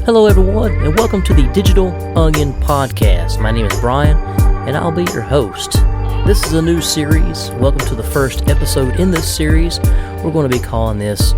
Hello everyone, and welcome to the Digital Onion Podcast. My name is Brian, and I'll be your host. This is a new series. Welcome to the first episode in this series. We're going to be calling this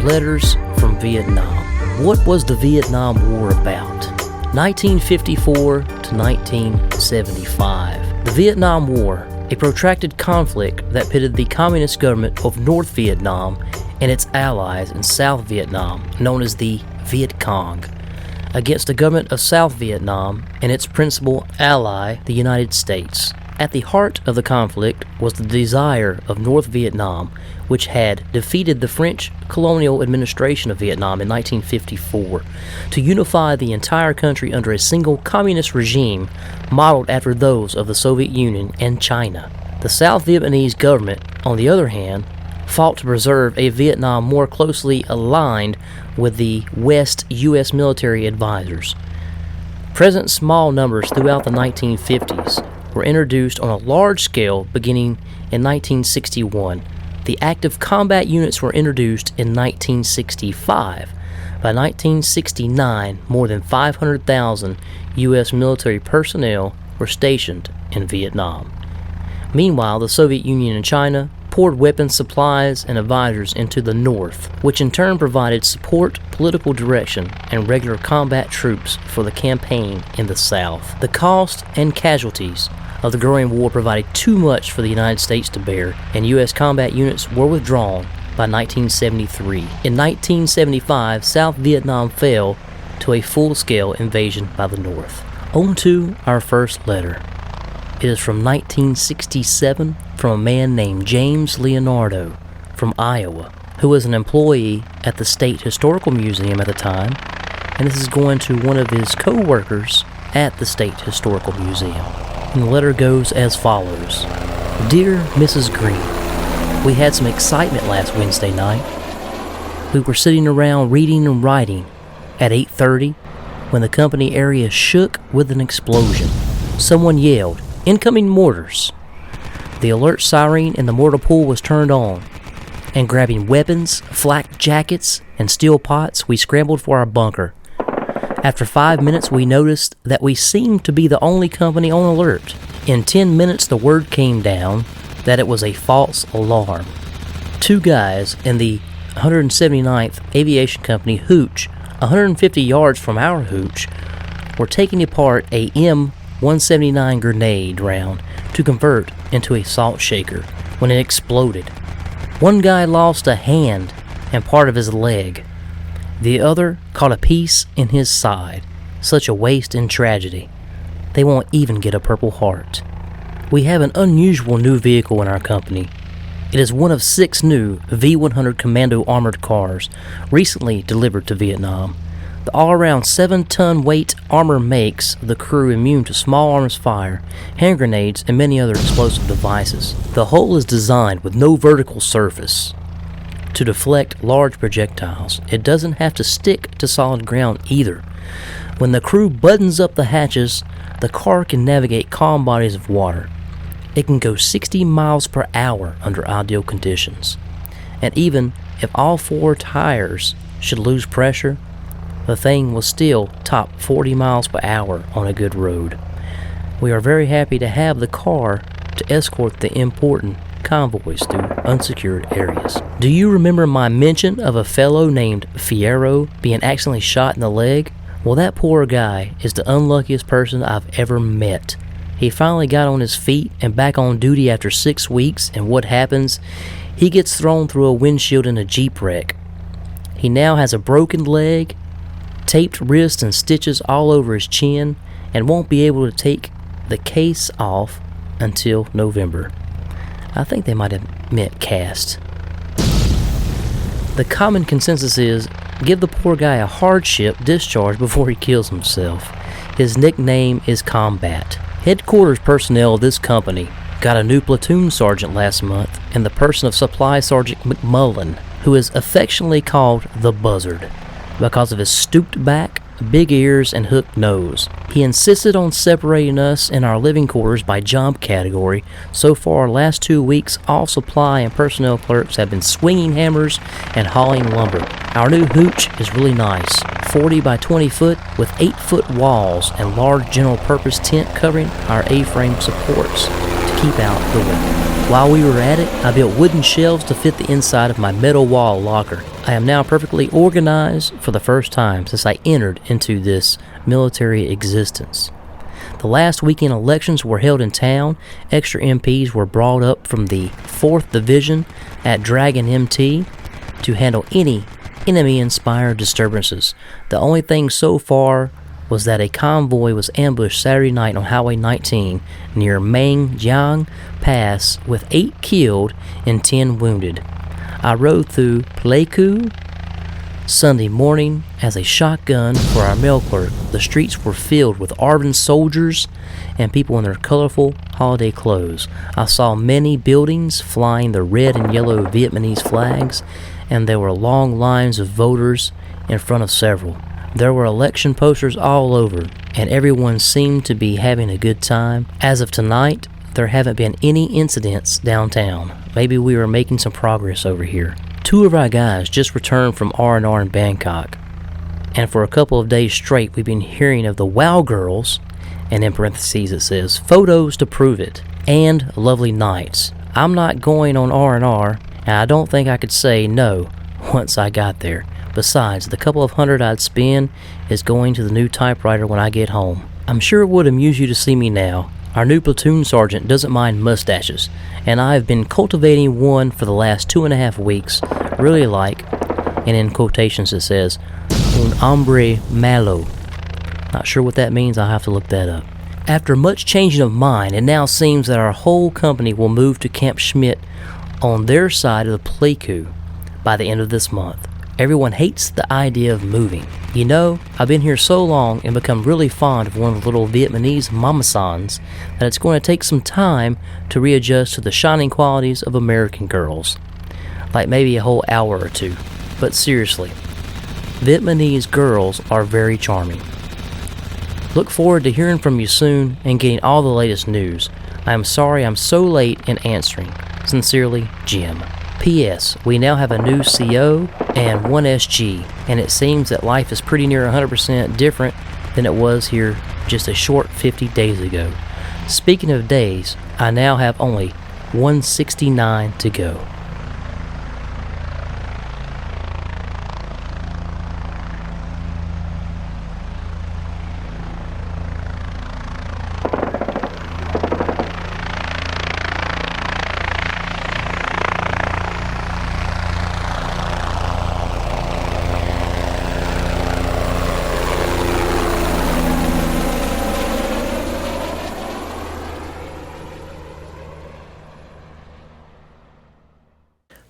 Letters from Vietnam. What was the Vietnam War about? 1954 to 1975. The Vietnam War, a protracted conflict that pitted the communist government of North Vietnam and its allies in South Vietnam, known as the Viet Cong, against the government of South Vietnam and its principal ally, the United States. At the heart of the conflict was the desire of North Vietnam, which had defeated the French colonial administration of Vietnam in 1954, to unify the entire country under a single communist regime modeled after those of the Soviet Union and China. The South Vietnamese government, on the other hand, fought to preserve a Vietnam more closely aligned with the West U.S. military advisors. Present small numbers throughout the 1950s were introduced on a large scale beginning in 1961. The active combat units were introduced in 1965. By 1969, more than 500,000 U.S. military personnel were stationed in Vietnam. Meanwhile, the Soviet Union and China poured weapons, supplies, and advisors into the North, which in turn provided support, political direction, and regular combat troops for the campaign in the South. The cost and casualties of the growing war provided too much for the United States to bear, and U.S. combat units were withdrawn by 1973. In 1975, South Vietnam fell to a full-scale invasion by the North. On to our first letter. It is from 1967 from a man named James Leonardo from Iowa, who was an employee at the State Historical Museum at the time, and this is going to one of his co-workers at the State Historical Museum. And the letter goes as follows. Dear Mrs. Green, we had some excitement last Wednesday night. We were sitting around reading and writing at 8:30 when the company area shook with an explosion. Someone yelled, "Incoming mortars!" The alert siren in the mortar pool was turned on, and grabbing weapons, flak jackets, and steel pots, we scrambled for our bunker. After 5 minutes, we noticed that we seemed to be the only company on alert. In 10 minutes, the word came down that it was a false alarm. Two guys in the 179th Aviation Company hooch, 150 yards from our hooch, were taking apart a M179 grenade round to convert into a salt shaker when it exploded. One guy lost a hand and part of his leg. The other caught a piece in his side. Such a waste and tragedy. They won't even get a Purple Heart. We have an unusual new vehicle in our company. It is one of 6 new V100 Commando armored cars recently delivered to Vietnam. The all-around 7-ton weight armor makes the crew immune to small arms fire, hand grenades, and many other explosive devices. The hull is designed with no vertical surface to deflect large projectiles. It doesn't have to stick to solid ground either. When the crew buttons up the hatches, the car can navigate calm bodies of water. It can go 60 miles per hour under ideal conditions. And even if all 4 tires should lose pressure, the thing will still top 40 miles per hour on a good road. We are very happy to have the car to escort the important convoys through unsecured areas. Do you remember my mention of a fellow named Fierro being accidentally shot in the leg? Well, that poor guy is the unluckiest person I've ever met. He finally got on his feet and back on duty after 6 weeks, and what happens? He gets thrown through a windshield in a Jeep wreck. He now has a broken leg, taped wrists and stitches all over his chin, and won't be able to take the case off until November. I think they might have meant cast. The common consensus is, give the poor guy a hardship discharge before he kills himself. His nickname is Combat. Headquarters personnel of this company got a new platoon sergeant last month in the person of Supply Sergeant McMullen, who is affectionately called the Buzzard because of his stooped back, big ears, and hooked nose. He insisted on separating us in our living quarters by job category. So far, last 2 weeks, all supply and personnel clerks have been swinging hammers and hauling lumber. Our new hooch is really nice, 40 by 20 foot with 8-foot walls and large general purpose tent covering our A-frame supports to keep out the wind. While we were at it, I built wooden shelves to fit the inside of my metal wall locker. I am now perfectly organized for the first time since I entered into this military existence. The last weekend elections were held in town. Extra MPs were brought up from the 4th Division at Dragon MT to handle any enemy-inspired disturbances. The only thing so far was that a convoy was ambushed Saturday night on Highway 19 near Mangjiang Pass with 8 killed and 10 wounded. I rode through Pleiku Sunday morning as a shotgun for our mail clerk. The streets were filled with armed soldiers and people in their colorful holiday clothes. I saw many buildings flying the red and yellow Vietnamese flags, and there were long lines of voters in front of several. There were election posters all over, and everyone seemed to be having a good time. As of tonight, there haven't been any incidents downtown. Maybe we are making some progress over here. 2 of our guys just returned from R&R in Bangkok, and for a couple of days straight we've been hearing of the Wow Girls, and in parentheses it says, photos to prove it, and lovely nights. I'm not going on R&R, and I don't think I could say no once I got there. Besides, the couple of hundred I'd spend is going to the new typewriter when I get home. I'm sure it would amuse you to see me now. Our new platoon sergeant doesn't mind mustaches, and I have been cultivating one for the last 2.5 weeks. Really like, and in quotations it says, un hombre malo. Not sure what that means, I'll have to look that up. After much changing of mind, it now seems that our whole company will move to Camp Schmidt on their side of the Pleiku by the end of this month. Everyone hates the idea of moving. You know, I've been here so long and become really fond of one of the little Vietnamese mamasans that it's going to take some time to readjust to the shining qualities of American girls. Like maybe a whole hour or 2. But seriously, Vietnamese girls are very charming. Look forward to hearing from you soon and getting all the latest news. I am sorry I'm so late in answering. Sincerely, Jim. P.S. We now have a new CO and 1 SG, and it seems that life is pretty near 100% different than it was here just a short 50 days ago. Speaking of days, I now have only 169 to go.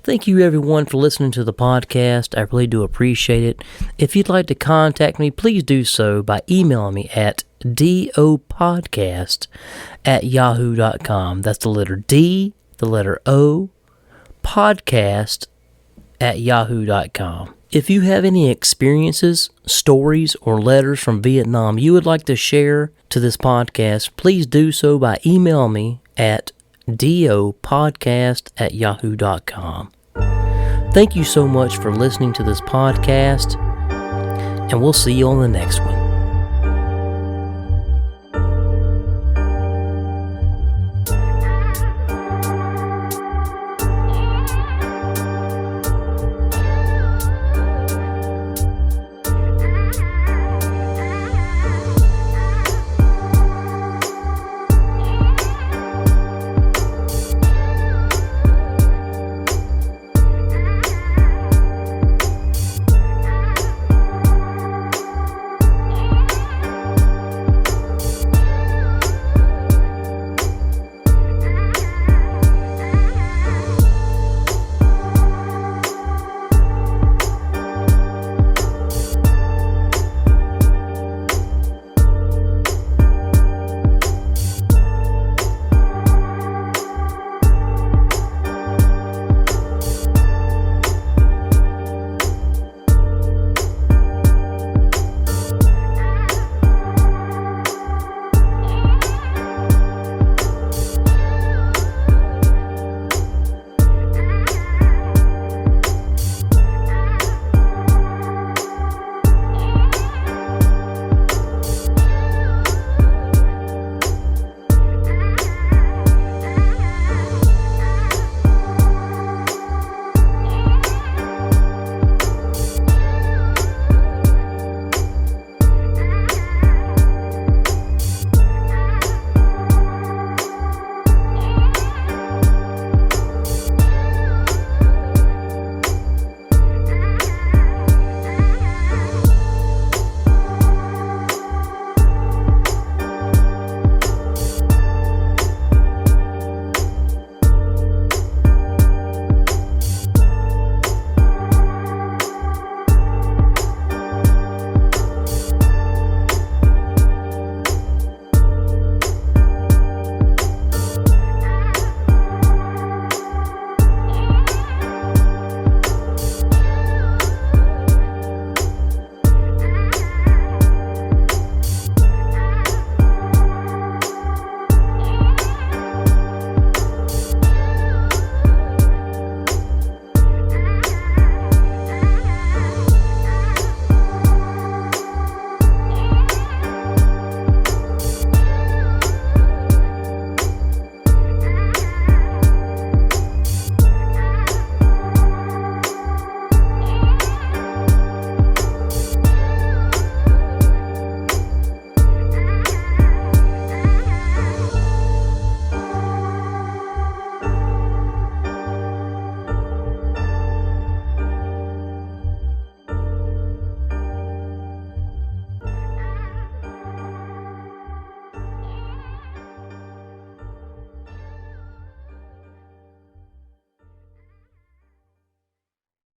Thank you everyone for listening to the podcast. I really do appreciate it. If you'd like to contact me, please do so by emailing me at dopodcast@yahoo.com. That's the letter D, the letter O, podcast@yahoo.com. If you have any experiences, stories, or letters from Vietnam you would like to share to this podcast, please do so by emailing me at dopodcast@yahoo.com. Thank you so much for listening to this podcast, and we'll see you on the next one.